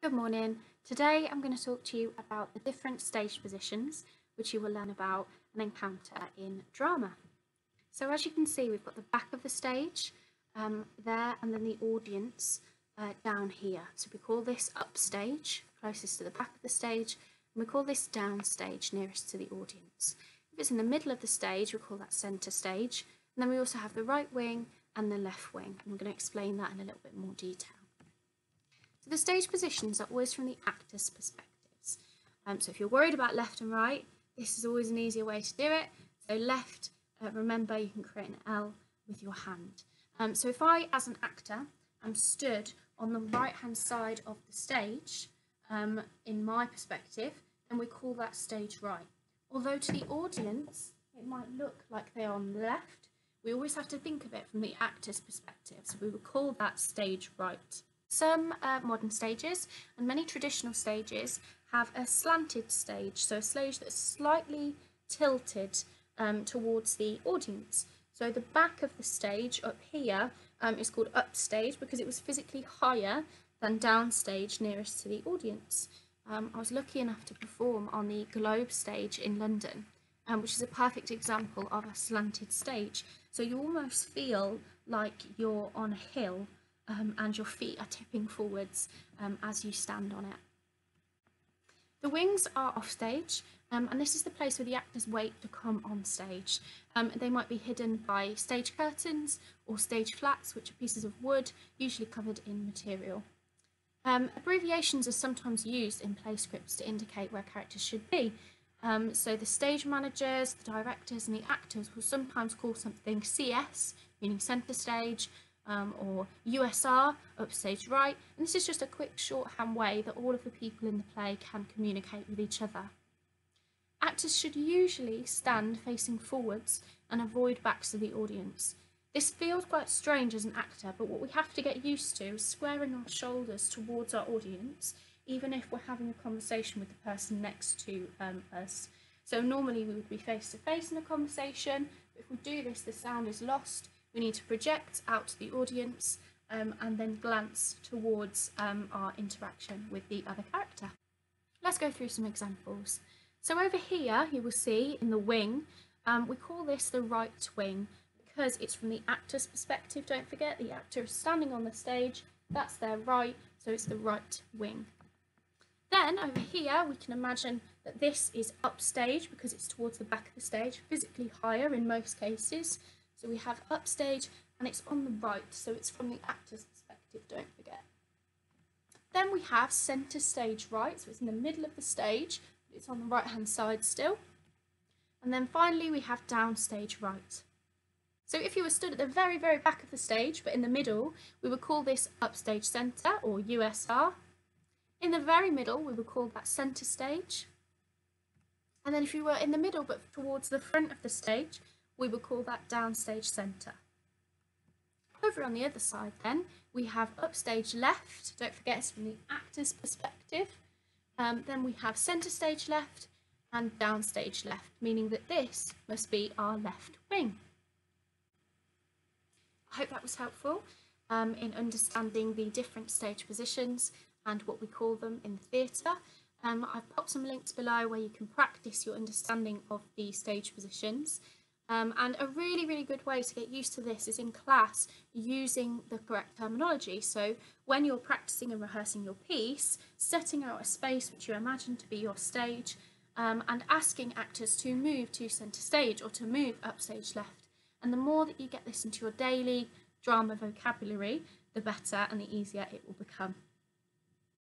Good morning. Today I'm going to talk to you about the different stage positions which you will learn about and encounter in drama. So as you can see, we've got the back of the stage there, and then the audience down here. So we call this upstage, closest to the back of the stage, and we call this downstage, nearest to the audience. If it's in the middle of the stage, we call that centre stage. And then we also have the right wing and the left wing, and I'm going to explain that in a little bit more detail. So the stage positions are always from the actor's perspectives. So if you're worried about left and right, this is always an easier way to do it. So left, remember you can create an L with your hand. So if I, as an actor, am stood on the right hand side of the stage, in my perspective, then we call that stage right. Although to the audience, it might look like they are on the left, we always have to think of it from the actor's perspective. So we would call that stage right. Some modern stages and many traditional stages have a slanted stage, so a stage that's slightly tilted towards the audience. So the back of the stage up here is called upstage because it was physically higher than downstage nearest to the audience. I was lucky enough to perform on the Globe stage in London, which is a perfect example of a slanted stage. So you almost feel like you're on a hill and your feet are tipping forwards as you stand on it. The wings are offstage, and this is the place where the actors wait to come on stage. They might be hidden by stage curtains or stage flats, which are pieces of wood, usually covered in material. Abbreviations are sometimes used in play scripts to indicate where characters should be. So the stage managers, the directors and the actors will sometimes call something CS, meaning centre stage, or USR, upstage right, and this is just a quick shorthand way that all of the people in the play can communicate with each other. Actors should usually stand facing forwards and avoid backs to the audience. This feels quite strange as an actor, but what we have to get used to is squaring our shoulders towards our audience, even if we're having a conversation with the person next to us. So normally we would be face to face in a conversation, but if we do this, the sound is lost. We need to project out to the audience and then glance towards our interaction with the other character. Let's go through some examples. So over here, you will see in the wing, we call this the right wing because it's from the actor's perspective. Don't forget, the actor is standing on the stage, that's their right, so it's the right wing. Then over here, we can imagine that this is upstage because it's towards the back of the stage, physically higher in most cases. So we have upstage and it's on the right, so it's from the actor's perspective, don't forget. Then we have centre stage right, so it's in the middle of the stage, but it's on the right hand side still. And then finally we have downstage right. So if you were stood at the very, very back of the stage, but in the middle, we would call this upstage centre or USR. In the very middle, we would call that centre stage. And then if you were in the middle but towards the front of the stage, we would call that downstage centre. Over on the other side then, we have upstage left, don't forget it's from the actor's perspective. Then we have centre stage left and downstage left, meaning that this must be our left wing. I hope that was helpful in understanding the different stage positions and what we call them in the theatre. I've popped some links below where you can practice your understanding of the stage positions. And a really, really good way to get used to this is in class using the correct terminology. So when you're practicing and rehearsing your piece, setting out a space which you imagine to be your stage, and asking actors to move to centre stage or to move upstage left. And the more that you get this into your daily drama vocabulary, the better and the easier it will become.